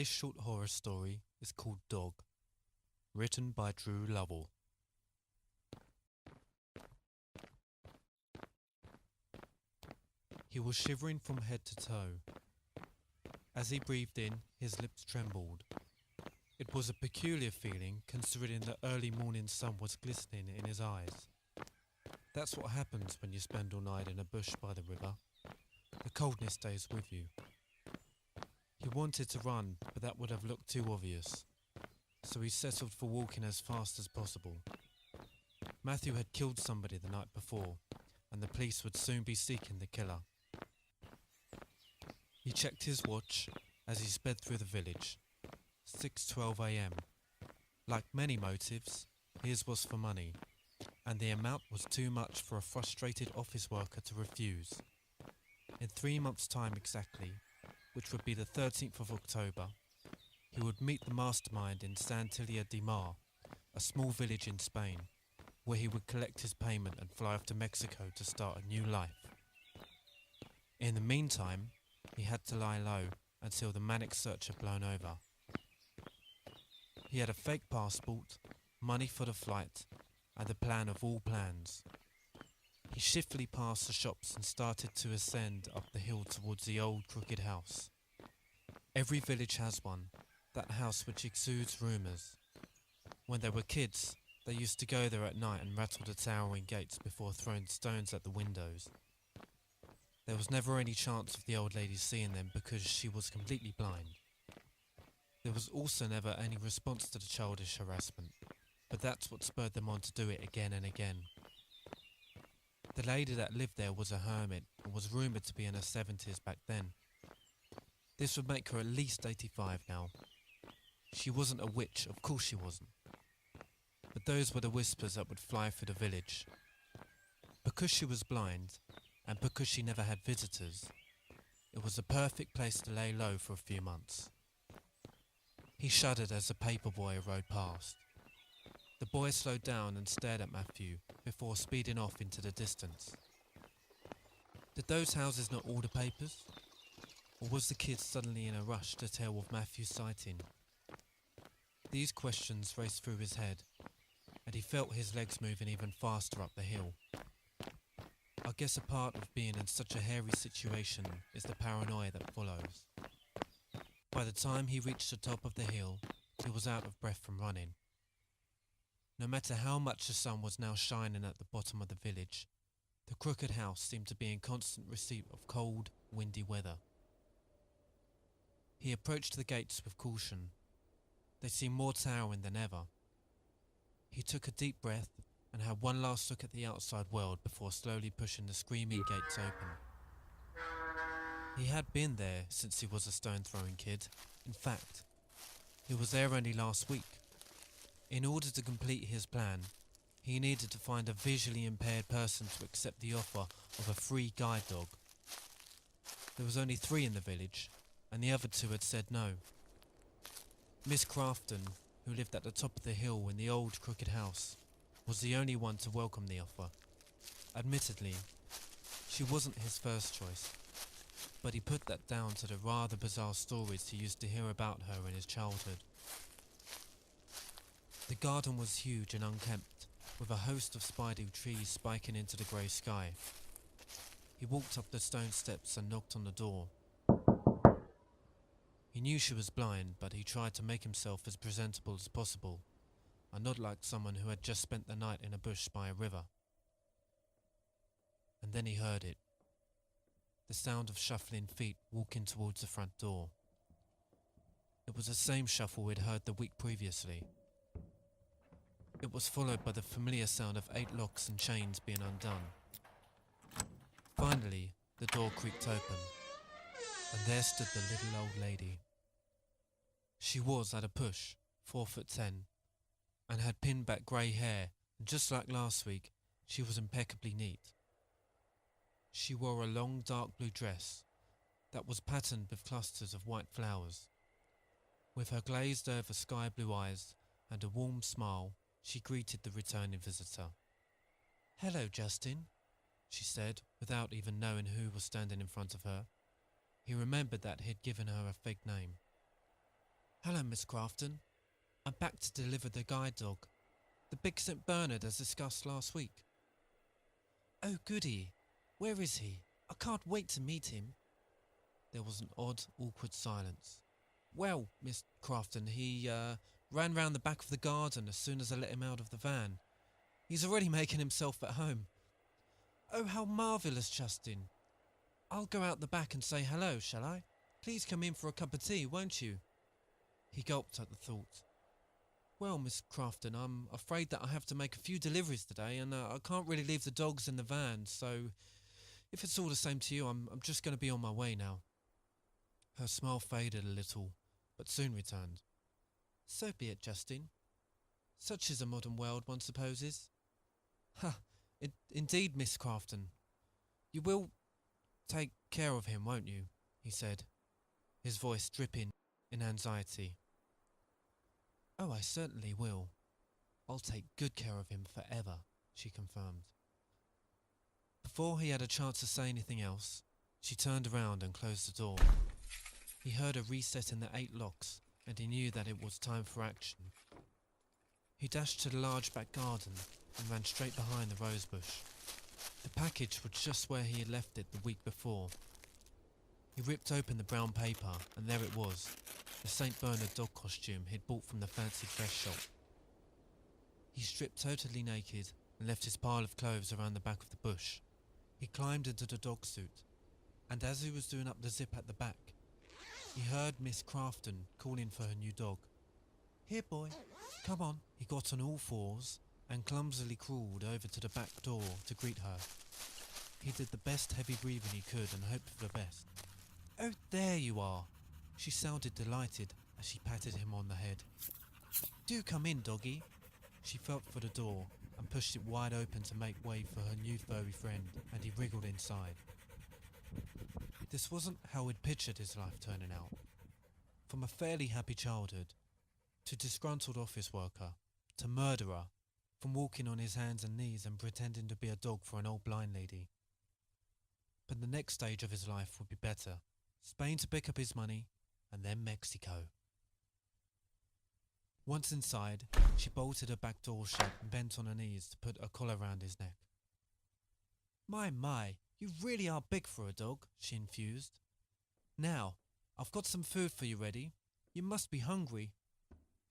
This short horror story is called Dog, written by Drew Lovell. He was shivering from head to toe. As he breathed in, his lips trembled. It was a peculiar feeling, considering the early morning sun was glistening in his eyes. That's what happens when you spend all night in a bush by the river. The coldness stays with you. He wanted to run, but that would have looked too obvious. So he settled for walking as fast as possible. Matthew had killed somebody the night before, and the police would soon be seeking the killer. He checked his watch as he sped through the village. 6:12 a.m. Like many motives, his was for money, and the amount was too much for a frustrated office worker to refuse. In 3 months' time exactly, which would be the 13th of October, he would meet the mastermind in Santillana de Mar, a small village in Spain, where he would collect his payment and fly off to Mexico to start a new life. In the meantime, he had to lie low until the manic search had blown over. He had a fake passport, money for the flight, and the plan of all plans. He shiftily passed the shops and started to ascend up the hill towards the old crooked house. Every village has one, that house which exudes rumours. When they were kids, they used to go there at night and rattle the towering gates before throwing stones at the windows. There was never any chance of the old lady seeing them because she was completely blind. There was also never any response to the childish harassment, but that's what spurred them on to do it again and again. The lady that lived there was a hermit and was rumoured to be in her 70s back then. This would make her at least 85 now. She wasn't a witch, of course she wasn't. But those were the whispers that would fly through the village. Because she was blind, and because she never had visitors, it was the perfect place to lay low for a few months. He shuddered as the paperboy rode past. The boy slowed down and stared at Matthew before speeding off into the distance. Did those houses not order papers? Or was the kid suddenly in a rush to tell of Matthew's sighting? These questions raced through his head, and he felt his legs moving even faster up the hill. I guess a part of being in such a hairy situation is the paranoia that follows. By the time he reached the top of the hill, he was out of breath from running. No matter how much the sun was now shining at the bottom of the village, the crooked house seemed to be in constant receipt of cold, windy weather. He approached the gates with caution. They seemed more towering than ever. He took a deep breath and had one last look at the outside world before slowly pushing the screaming gates open. He had been there since he was a stone-throwing kid. In fact, he was there only last week. In order to complete his plan, he needed to find a visually impaired person to accept the offer of a free guide dog. There was only 3 in the village, and the other 2 had said no. Miss Crafton, who lived at the top of the hill in the old crooked house, was the only one to welcome the offer. Admittedly, she wasn't his first choice, but he put that down to the rather bizarre stories he used to hear about her in his childhood. The garden was huge and unkempt, with a host of spidery trees spiking into the grey sky. He walked up the stone steps and knocked on the door. He knew she was blind, but he tried to make himself as presentable as possible, and not like someone who had just spent the night in a bush by a river. And then he heard it. The sound of shuffling feet walking towards the front door. It was the same shuffle we'd heard the week previously. It was followed by the familiar sound of 8 locks and chains being undone. Finally, the door creaked open, and there stood the little old lady. She was, at a push, 4'10", and had pinned back grey hair, and just like last week, she was impeccably neat. She wore a long dark blue dress that was patterned with clusters of white flowers. With her glazed over sky blue eyes and a warm smile, she greeted the returning visitor. "Hello, Justin," she said, without even knowing who was standing in front of her. He remembered that he'd given her a fake name. Hello, Miss Crafton. I'm back to deliver the guide dog, the big St. Bernard as discussed last week. Oh, goody. Where is he? I can't wait to meet him. There was an odd, awkward silence. Well, Miss Crafton, he ran round the back of the garden as soon as I let him out of the van. He's already making himself at home. Oh, how marvellous, Justin. I'll go out the back and say hello, shall I? Please come in for a cup of tea, won't you? He gulped at the thought. Well, Miss Crafton, I'm afraid that I have to make a few deliveries today, and I can't really leave the dogs in the van, so if it's all the same to you, I'm just going to be on my way now. Her smile faded a little, but soon returned. So be it, Justin. Such is a modern world, one supposes. Ha! Indeed, Miss Crafton. You will take care of him, won't you? He said, his voice dripping in anxiety. Oh, I certainly will. I'll take good care of him forever, she confirmed. Before he had a chance to say anything else, she turned around and closed the door. He heard a reset in the 8 locks, and he knew that it was time for action. He dashed to the large back garden and ran straight behind the rosebush. The package was just where he had left it the week before. He ripped open the brown paper, and there it was, the St. Bernard dog costume he'd bought from the fancy dress shop. He stripped totally naked and left his pile of clothes around the back of the bush. He climbed into the dog suit, and as he was doing up the zip at the back, he heard Miss Crafton calling for her new dog. Here, boy, come on. He got on all fours and clumsily crawled over to the back door to greet her. He did the best heavy breathing he could and hoped for the best. Oh, there you are. She sounded delighted as she patted him on the head. Do come in, doggy. She felt for the door and pushed it wide open to make way for her new furry friend, and he wriggled inside. This wasn't how he'd pictured his life turning out. From a fairly happy childhood, to disgruntled office worker, to murderer, from walking on his hands and knees and pretending to be a dog for an old blind lady. But the next stage of his life would be better. Spain to pick up his money, and then Mexico. Once inside, she bolted her back door shut and bent on her knees to put a collar round his neck. My, you really are big for a dog, she infused. Now, I've got some food for you ready. You must be hungry.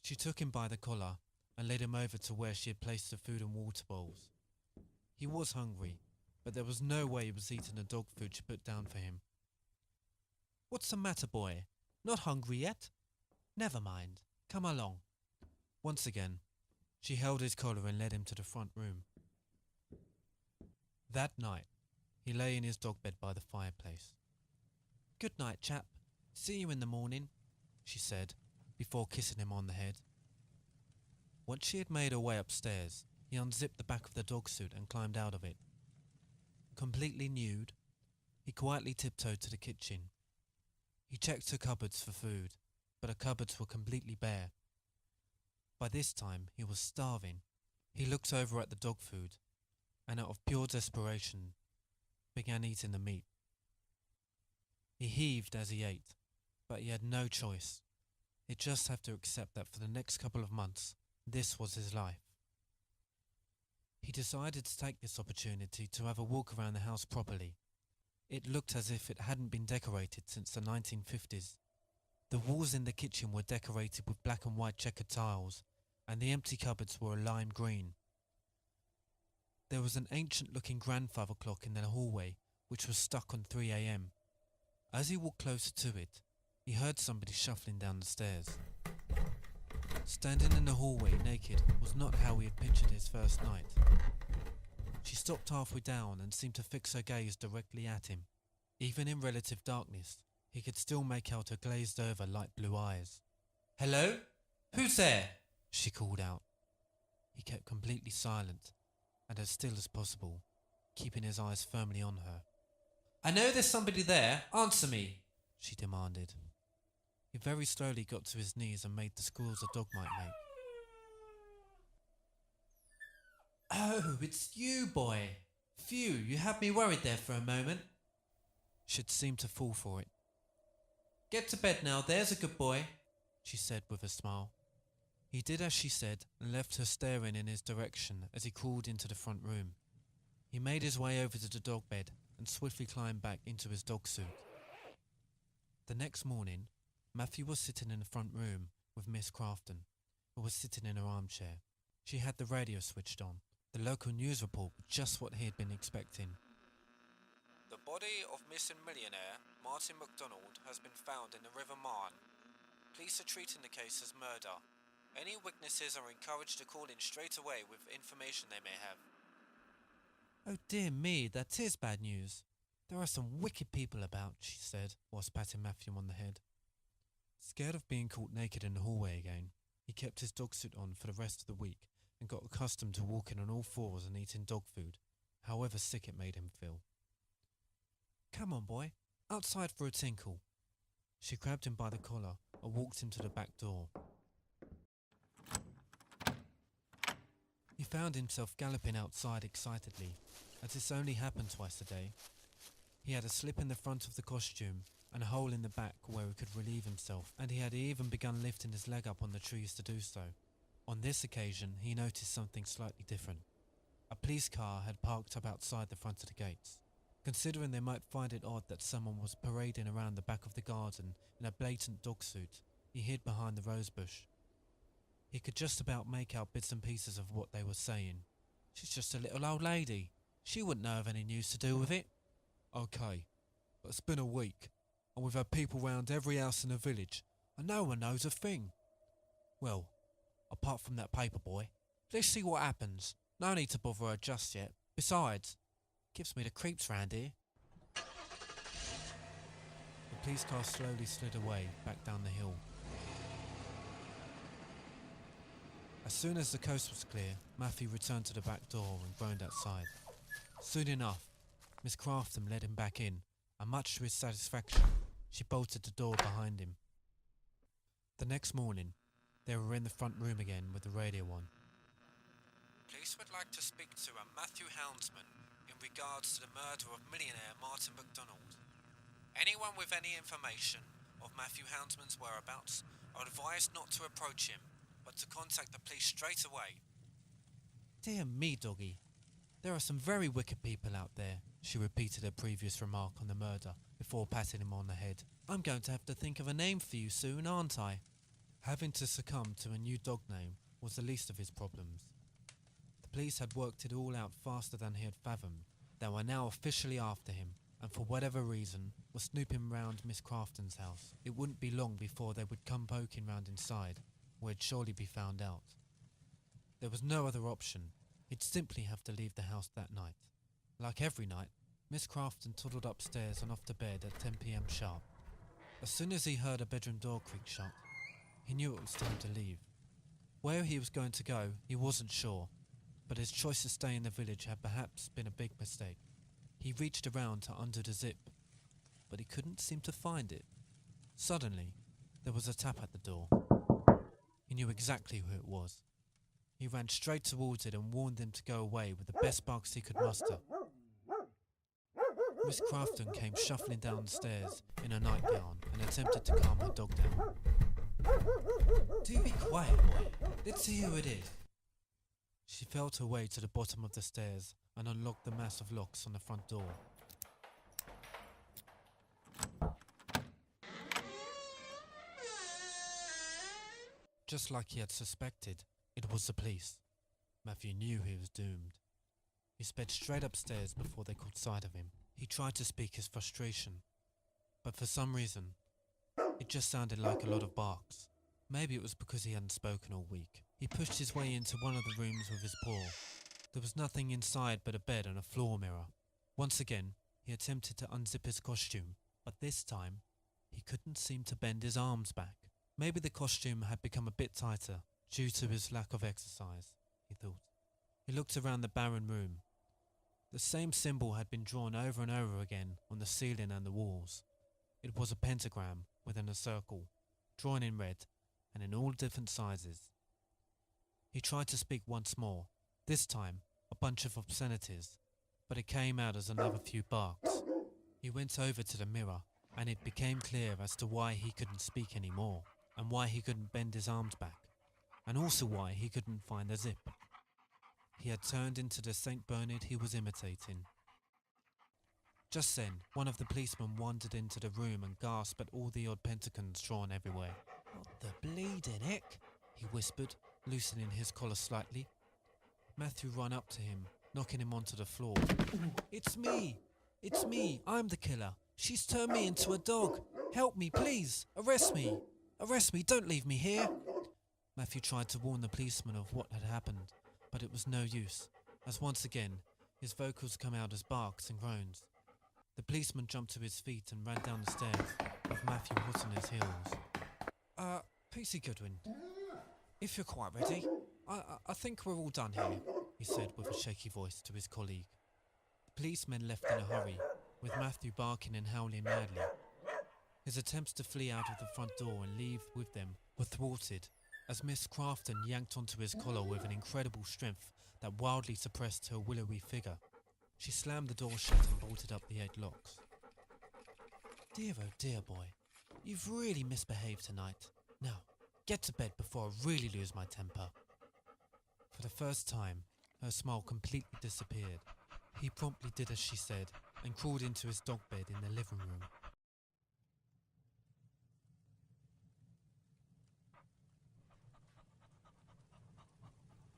She took him by the collar and led him over to where she had placed the food and water bowls. He was hungry, but there was no way he was eating the dog food she put down for him. What's the matter, boy? Not hungry yet? Never mind. Come along. Once again, she held his collar and led him to the front room. That night, he lay in his dog bed by the fireplace. Good night, chap. See you in the morning, she said, before kissing him on the head. Once she had made her way upstairs, he unzipped the back of the dog suit and climbed out of it. Completely nude, he quietly tiptoed to the kitchen. He checked her cupboards for food, but her cupboards were completely bare. By this time, he was starving. He looked over at the dog food, and out of pure desperation, began eating the meat. He heaved as he ate, but he had no choice. He'd just have to accept that for the next couple of months, this was his life. He decided to take this opportunity to have a walk around the house properly. It looked as if it hadn't been decorated since the 1950s. The walls in the kitchen were decorated with black and white checkered tiles, and the empty cupboards were a lime green. There was an ancient-looking grandfather clock in the hallway, which was stuck on 3 a.m. As he walked closer to it, he heard somebody shuffling down the stairs. Standing in the hallway naked was not how he had pictured his first night. She stopped halfway down and seemed to fix her gaze directly at him. Even in relative darkness, he could still make out her glazed-over light blue eyes. Hello? Who's there? She called out. He kept completely silent and as still as possible, keeping his eyes firmly on her. I know there's somebody there. Answer me, she demanded. He very slowly got to his knees and made the squeals a dog might make. Oh, it's you, boy. Phew, you had me worried there for a moment. She'd seemed to fall for it. Get to bed now, there's a good boy. she said with a smile. He did as she said and left her staring in his direction as he crawled into the front room. He made his way over to the dog bed and swiftly climbed back into his dog suit. The next morning, Matthew was sitting in the front room with Miss Crafton, who was sitting in her armchair. She had the radio switched on. The local news report was just what he had been expecting. The body of missing millionaire Martin McDonald has been found in the River Marne. Police are treating the case as murder. Any witnesses are encouraged to call in straight away with information they may have. Oh dear me, that is bad news. There are some wicked people about, she said, whilst patting Matthew on the head. Scared of being caught naked in the hallway again, he kept his dog suit on for the rest of the week and got accustomed to walking on all fours and eating dog food, however sick it made him feel. Come on, boy, outside for a tinkle. She grabbed him by the collar and walked him to the back door. He found himself galloping outside excitedly, as this only happened twice a day. He had a slip in the front of the costume and a hole in the back where he could relieve himself, and he had even begun lifting his leg up on the trees to do so. On this occasion, he noticed something slightly different. A police car had parked up outside the front of the gates. Considering they might find it odd that someone was parading around the back of the garden in a blatant dog suit, he hid behind the rose bush. He could just about make out bits and pieces of what they were saying. She's just a little old lady. She wouldn't know of any news to do with it. Okay, but it's been a week, and we've had people round every house in the village, and no one knows a thing. Well, apart from that paper boy. Let's see what happens. No need to bother her just yet. Besides, gives me the creeps round here. The police car slowly slid away, back down the hill. As soon as the coast was clear, Matthew returned to the back door and groaned outside. Soon enough, Miss Crafton led him back in, and much to his satisfaction, she bolted the door behind him. The next morning, they were in the front room again with the radio on. Police would like to speak to a Matthew Houndsman in regards to the murder of millionaire Martin McDonald. Anyone with any information of Matthew Houndsman's whereabouts are advised not to approach him, but to contact the police straight away. Dear me, doggy. There are some very wicked people out there, she repeated her previous remark on the murder before patting him on the head. I'm going to have to think of a name for you soon, aren't I? Having to succumb to a new dog name was the least of his problems. The police had worked it all out faster than he had fathomed. They were now officially after him, and for whatever reason, were snooping round Miss Crafton's house. It wouldn't be long before they would come poking round inside, where he'd surely be found out. There was no other option. He'd simply have to leave the house that night. Like every night, Miss Crafton toddled upstairs and off to bed at 10 p.m. sharp. As soon as he heard a bedroom door creak shut, he knew it was time to leave. Where he was going to go, he wasn't sure, but his choice to stay in the village had perhaps been a big mistake. He reached around to undo the zip, but he couldn't seem to find it. Suddenly, there was a tap at the door. He knew exactly who it was. He ran straight towards it and warned them to go away with the best barks he could muster. Miss Crafton came shuffling down the stairs in her nightgown and attempted to calm her dog down. Do be quiet, boy. Let's see who it is. She felt her way to the bottom of the stairs and unlocked the massive locks on the front door. Just like he had suspected, it was the police. Matthew knew he was doomed. He sped straight upstairs before they caught sight of him. He tried to speak his frustration, but for some reason, it just sounded like a lot of barks. Maybe it was because he hadn't spoken all week. He pushed his way into one of the rooms with his paw. There was nothing inside but a bed and a floor mirror. Once again, he attempted to unzip his costume, but this time, he couldn't seem to bend his arms back. Maybe the costume had become a bit tighter due to his lack of exercise, he thought. He looked around the barren room. The same symbol had been drawn over and over again on the ceiling and the walls. It was a pentagram within a circle, drawn in red and in all different sizes. He tried to speak once more, this time a bunch of obscenities, but it came out as another few barks. He went over to the mirror, and it became clear as to why he couldn't speak anymore. and why he couldn't bend his arms back, and also why he couldn't find the zip. He had turned into the St. Bernard he was imitating. Just then, one of the policemen wandered into the room and gasped at all the odd pentagons drawn everywhere. "What the bleeding heck?" he whispered, loosening his collar slightly. Matthew ran up to him, knocking him onto the floor. It's me! It's me! I'm the killer! She's turned me into a dog! Help me, please! Arrest me! Arrest me! Don't leave me here!" Matthew tried to warn the policeman of what had happened, but it was no use, as once again, his vocals come out as barks and groans. The policeman jumped to his feet and ran down the stairs, with Matthew hot on his heels. P.C. Goodwin, if you're quite ready, I think we're all done here," he said with a shaky voice to his colleague. The policemen left in a hurry, with Matthew barking and howling madly. His attempts to flee out of the front door and leave with them were thwarted, as Miss Crafton yanked onto his collar with an incredible strength that wildly suppressed her willowy figure. She slammed the door shut and bolted up the 8 locks. "Dear oh dear, boy, you've really misbehaved tonight. Now, get to bed before I really lose my temper." For the first time, her smile completely disappeared. He promptly did as she said and crawled into his dog bed in the living room.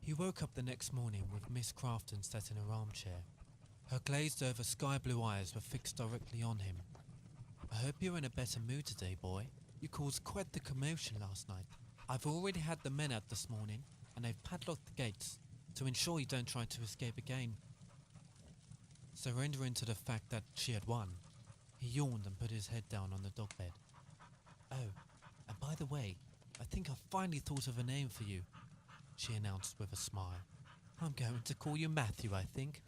He woke up the next morning with Miss Crafton sat in her armchair. Her glazed-over sky-blue eyes were fixed directly on him. "I hope you're in a better mood today, boy. You caused quite the commotion last night. I've already had the men out this morning, and they've padlocked the gates to ensure you don't try to escape again." Surrendering to the fact that she had won, he yawned and put his head down on the dog bed. "Oh, and by the way, I think I've finally thought of a name for you," she announced with a smile. "I'm going to call you Matthew, I think."